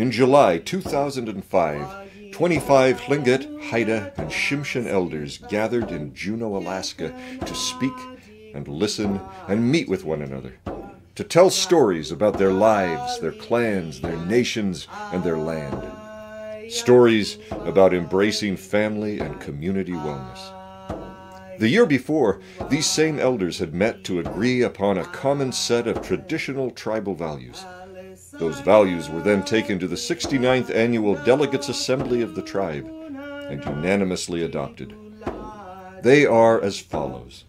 In July 2005, 25 Tlingit, Haida and Tsimshian elders gathered in Juneau, Alaska to speak and listen and meet with one another, to tell stories about their lives, their clans, their nations, and their land. Stories about embracing family and community wellness. The year before, these same elders had met to agree upon a common set of traditional tribal values. Those values were then taken to the 69th Annual Delegates Assembly of the tribe and unanimously adopted. They are as follows: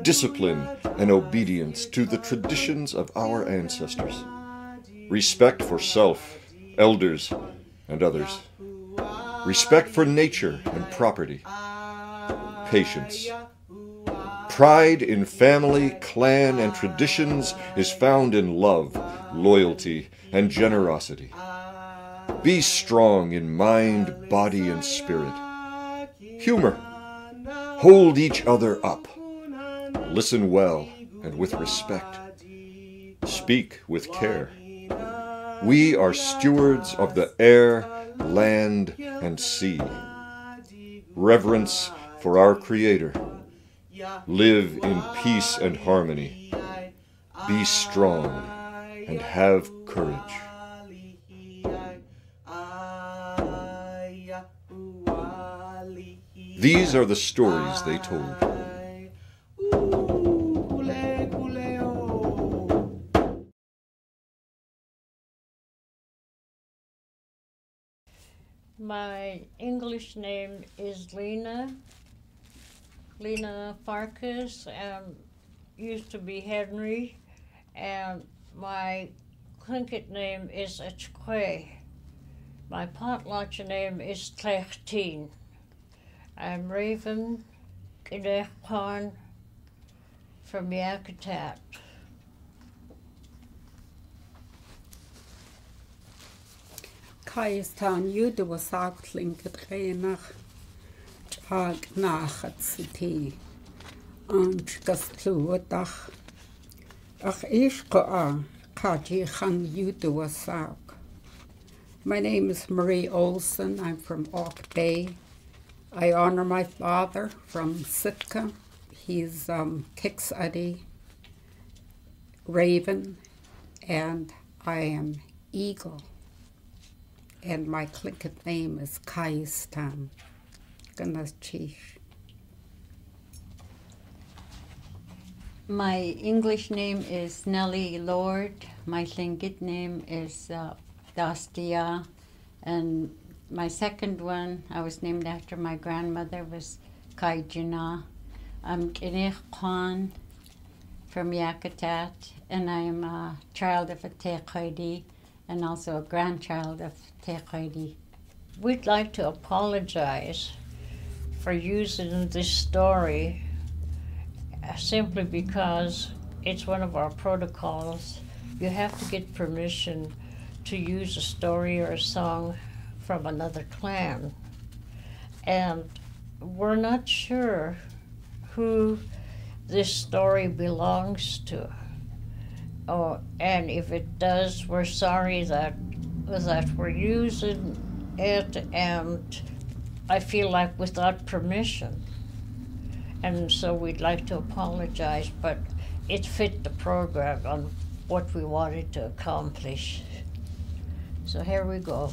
discipline and obedience to the traditions of our ancestors, respect for self, elders, and others, respect for nature and property, patience. Pride in family, clan, and traditions is found in love, loyalty, and generosity. Be strong in mind, body, and spirit. Humor. Hold each other up. Listen well and with respect. Speak with care. We are stewards of the air, land, and sea. Reverence for our Creator. Live in peace and harmony. Be strong and have courage. These are the stories they told. My English name is Lena Farkas, and used to be Henry, and my Tlingit name is Achkwe. My Potlatch name is Tlingit. I'm Raven Kidekwan from Yakutat. Kaistan jude was Tlingit Renach Ag nach at city and Gastluadach Ach Ishqa Kaji Khan jude was My name is Marie Olson. I'm from Oak Bay. I honor my father from Sitka. He's Kiksadi, Raven, and I am Eagle. And my Tlingit name is Kaistan. Ganachish. My English name is Nellie Lord. My Tlingit name is Dastia. And my second one, I was named after my grandmother, was Juneau. I'm Kinech Kwan from Yakutat, and I am a child of a Tequidi and also a grandchild of Tequidi. We'd like to apologize for using this story simply because it's one of our protocols. You have to get permission to use a story or a song from another clan. And we're not sure who this story belongs to. And if it does, we're sorry that we're using it, and I feel like without permission. And so we'd like to apologize, but it fit the program on what we wanted to accomplish. So here we go.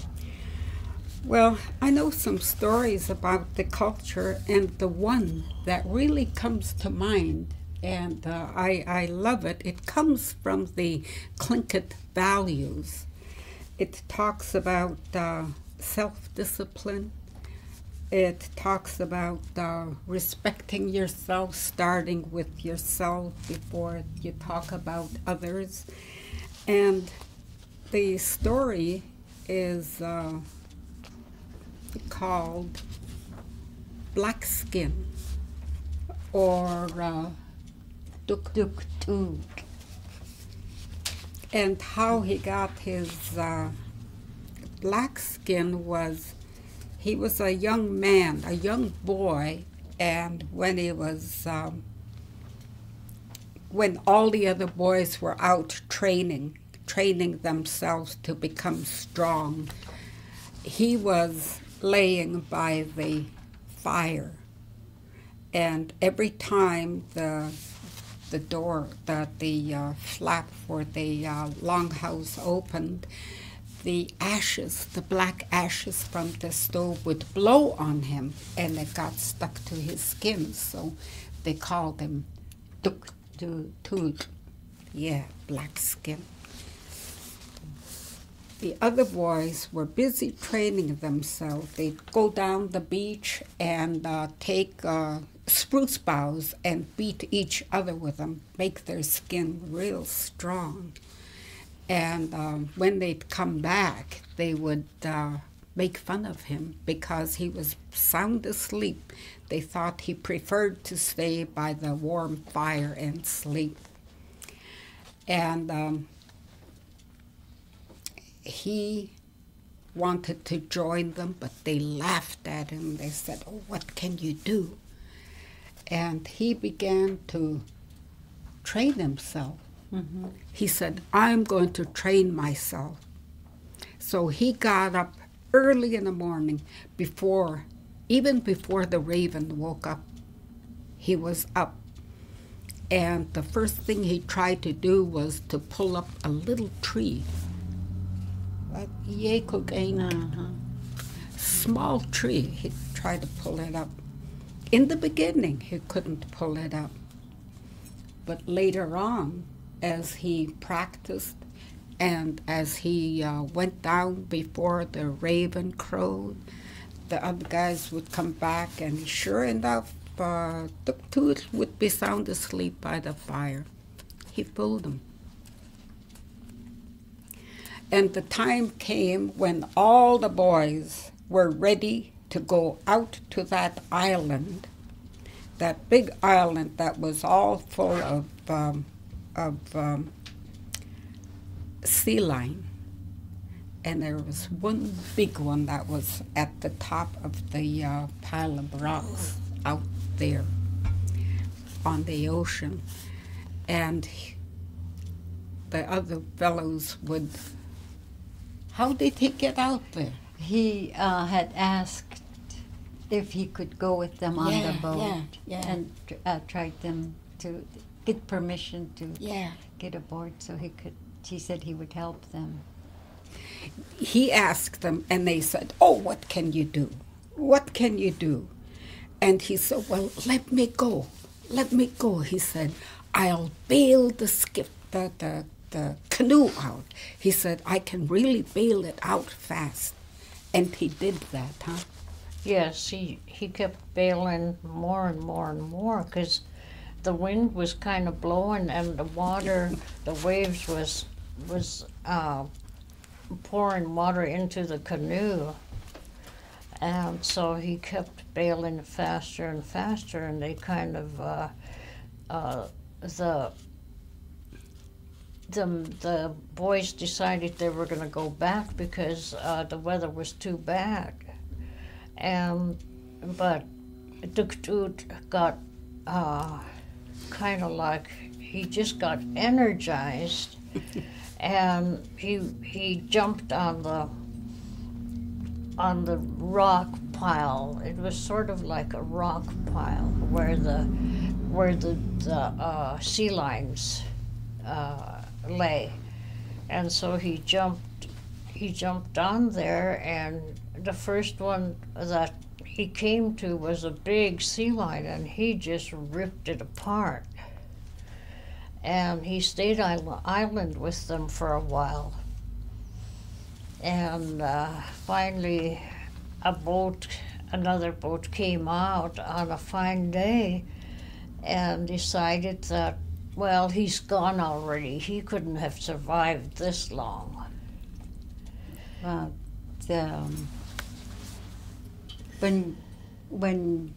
Well, I know some stories about the culture, and the one that really comes to mind, and I love it, it comes from the Tlingit values. It talks about self-discipline. It talks about respecting yourself, starting with yourself before you talk about others. And the story is called Black Skin, or Duk Duk Duk. And how he got his black skin was, he was a young man, a young boy, and when he was, when all the other boys were out training training themselves to become strong. He was laying by the fire, and every time the door, the flap for the longhouse opened, the ashes, the black ashes from the stove would blow on him, and it got stuck to his skin, so they called him Tuk Tut. Yeah, black skin. The other boys were busy training themselves. They'd go down the beach and take spruce boughs and beat each other with them, make their skin real strong. And when they'd come back, they would make fun of him because he was sound asleep. They thought he preferred to stay by the warm fire and sleep. And he wanted to join them, but they laughed at him. They said, "Oh, what can you do?" And he began to train himself. Mm-hmm. He said, "I'm going to train myself." So he got up early in the morning, even before the raven woke up. He was up. And the first thing he tried to do was to pull up a little tree. Small tree. He tried to pull it up. In the beginning, he couldn't pull it up. But later on, as he practiced and as he went down before the raven crowed, the other guys would come back, and sure enough, Tuk Tut would be sound asleep by the fire. He fooled them. And the time came when all the boys were ready to go out to that island, that big island that was all full of sea lion. And there was one big one that was at the top of the pile of rocks out there on the ocean. And the other fellows would... How did he get out there? He had asked if he could go with them on the boat and tried them to get permission to get aboard so he said he would help them. He asked them, and they said, "Oh, what can you do? What can you do?" And he said, "Well, let me go. Let me go." He said, "I'll bail the canoe out." He said, "I can really bail it out fast." And he did that, huh? Yes, he kept bailing more and more and more because the wind was kind of blowing and the water, the waves was pouring water into the canoe. And so he kept bailing faster and faster, and they kind of, the boys decided they were going to go back because the weather was too bad. But Tuk Tut got kind of like, he just got energized, and he jumped on the rock pile. It was sort of like a rock pile where the sea lions lay, and so he jumped on there, and the first one that he came to was a big sea lion, and he just ripped it apart. And he stayed on the island with them for a while. And finally, another boat came out on a fine day and decided that, well, he's gone already. He couldn't have survived this long. When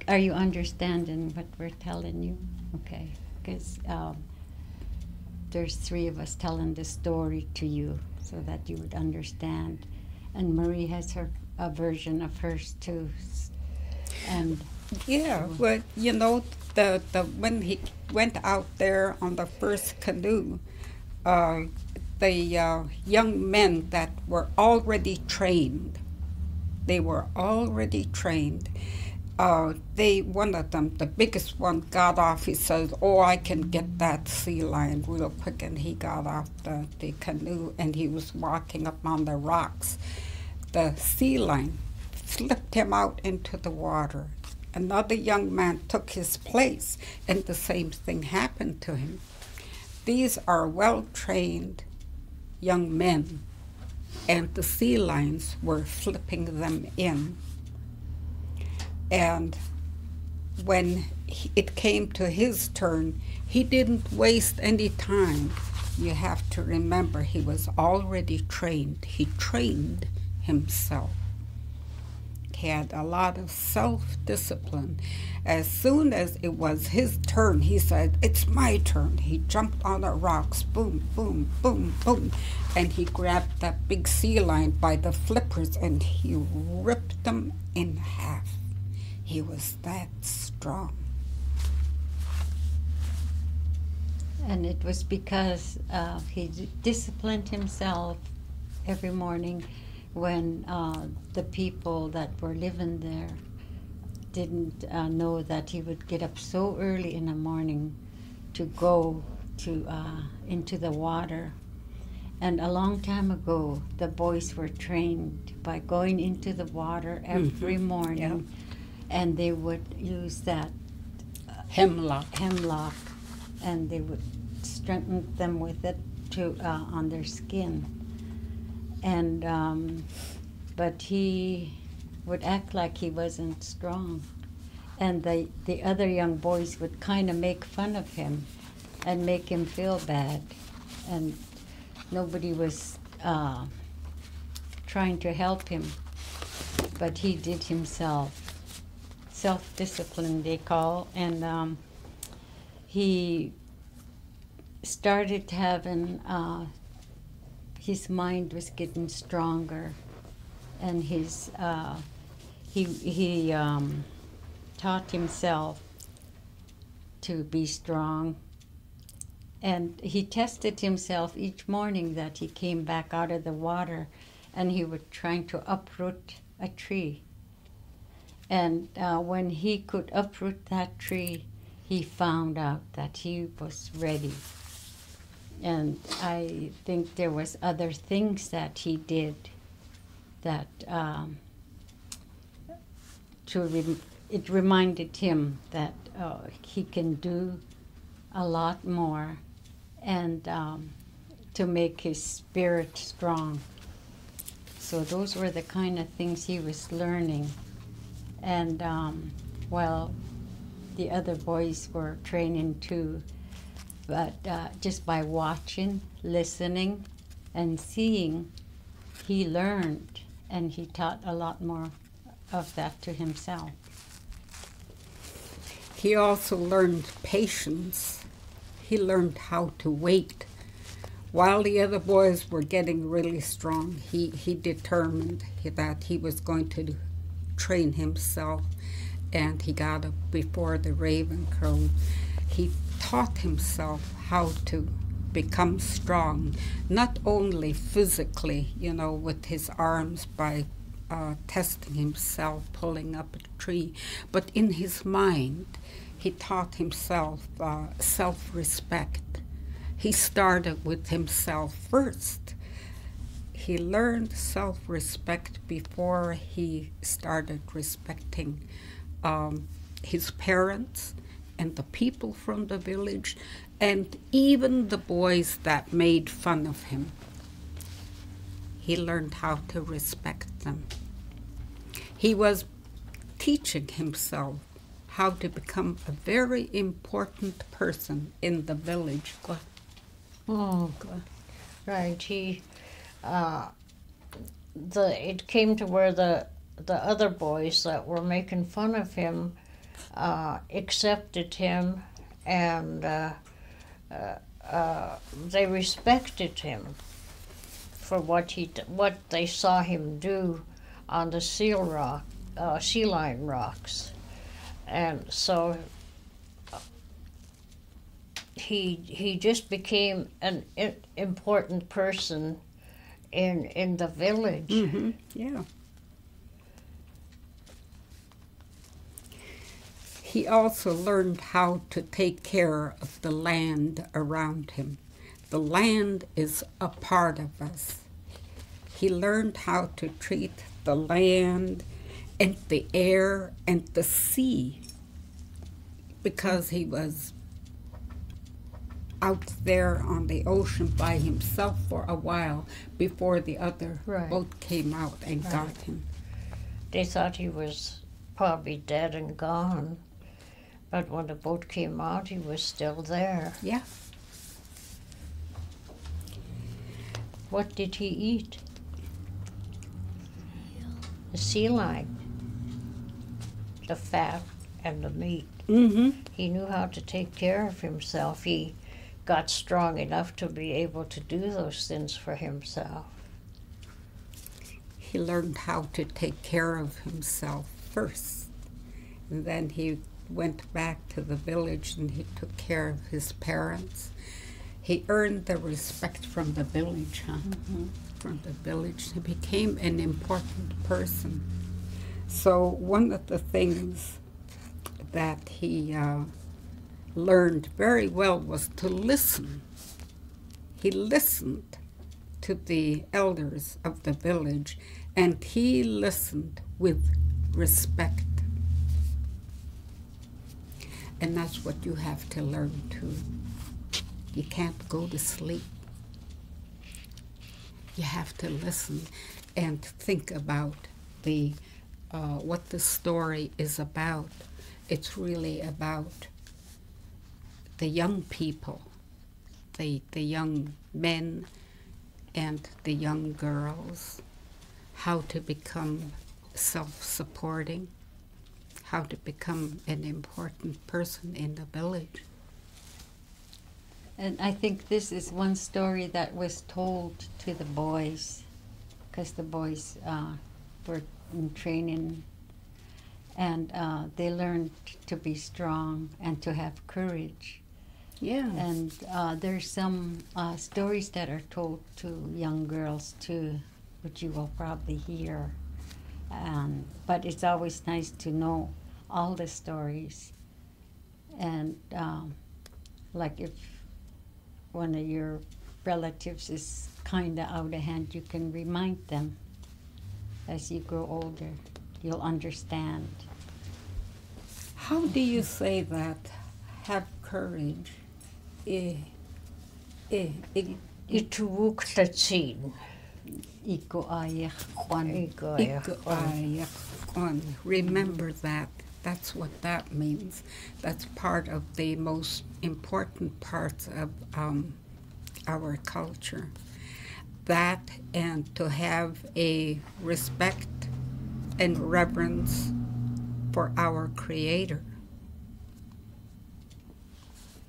are you understanding what we're telling you? Okay, because there's three of us telling the story to you so that you would understand, and Marie has a version of hers too. And well, you know, when he went out there on the first canoe, the young men that were already trained. They were already trained. One of them, the biggest one, got off. He says, "Oh, I can get that sea lion real quick." And he got off the canoe, and he was walking up on the rocks. The sea lion flipped him out into the water. Another young man took his place, and the same thing happened to him. These are well-trained young men, and the sea lions were flipping them in. And when it came to his turn, he didn't waste any time. You have to remember, he was already trained. He trained himself. He had a lot of self-discipline. As soon as it was his turn, he said, "It's my turn." He jumped on the rocks, boom, boom, boom, boom, and he grabbed that big sea lion by the flippers and he ripped them in half. He was that strong. And it was because he disciplined himself every morning when the people that were living there didn't know that he would get up so early in the morning to go into the water. And a long time ago, the boys were trained by going into the water every morning, and they would use that Hemlock. and they would strengthen them with it on their skin. And but he would act like he wasn't strong, and the other young boys would kind of make fun of him and make him feel bad, and nobody was trying to help him, but he did himself. Self-discipline, they call, and he started having his mind was getting stronger, and he taught himself to be strong, and he tested himself each morning that he came back out of the water, and he was trying to uproot a tree. And when he could uproot that tree, he found out that he was ready. And I think there was other things that he did that it reminded him that he can do a lot more, and to make his spirit strong. So those were the kind of things he was learning. And well, the other boys were training too, but just by watching, listening, and seeing, he learned, and he taught a lot more of that to himself. He also learned patience. He learned how to wait. While the other boys were getting really strong, he determined that he was going to train himself, and he got up before the raven crowed. He taught himself how to become strong, not only physically, with his arms by testing himself, pulling up a tree, but in his mind. He taught himself self-respect. He started with himself first. He learned self-respect before he started respecting his parents and the people from the village, and even the boys that made fun of him. He learned how to respect them. He was teaching himself how to become a very important person in the village. Oh, right. It came to where the other boys that were making fun of him accepted him, and they respected him for what they saw him do on the sea line rocks. And so he just became an important person in the village. Mm-hmm. Yeah. He also learned how to take care of the land around him. The land is a part of us. He learned how to treat the land and the air and the sea because he was out there on the ocean by himself for a while before the other Right. boat came out and Right. got him. They thought he was probably dead and gone, but when the boat came out, he was still there. Yeah. What did he eat? The sea lion, the fat and the meat. Mm-hmm. He knew how to take care of himself. He got strong enough to be able to do those things for himself. He learned how to take care of himself first. And then he went back to the village and he took care of his parents. He earned the respect from the village, huh? Mm-hmm. From the village. He became an important person. So one of the things that he learned very well was to listen. He listened to the elders of the village, and he listened with respect. And that's what you have to learn too. You can't go to sleep. You have to listen and think about the what the story is about. It's really about the young people, the young men and the young girls, how to become self-supporting, how to become an important person in the village. And I think this is one story that was told to the boys, because the boys were in training, and they learned to be strong and to have courage. Yeah. And there's some stories that are told to young girls too, which you will probably hear. But it's always nice to know all the stories. And like if one of your relatives is kind of out of hand, you can remind them. As you grow older, you'll understand. How do you say that? Have courage. Ituuktatsin. Iko ayah kwan. Remember that. That's what that means. That's part of the most important parts of our culture. That and to have a respect and reverence for our Creator.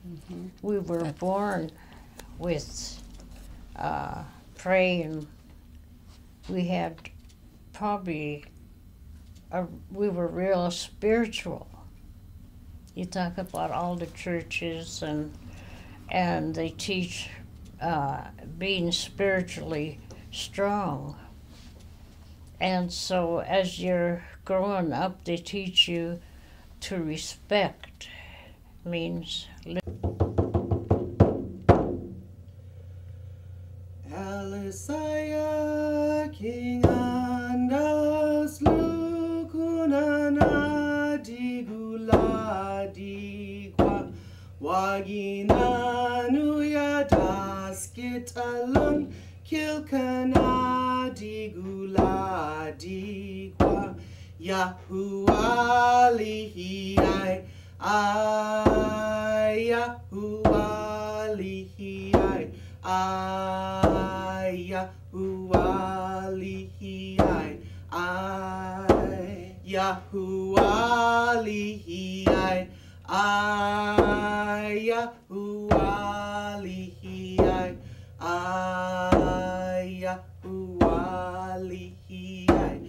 Mm-hmm. We were born with praying. We had probably, we were real spiritual. You talk about all the churches and they teach being spiritually strong. And so as you're growing up, they teach you to respect. Means Alisaya King Andas Lukunana Digula Digwa Wagina Nuya Daskit Alon Kilkana Digula Digwa Yahuwah Lihiyai Yahuwah Lihiyai Yahuwah Lihiyai Yahuwah Lihiyai Yahuwah Lihiyai Yahuwah Lihiyai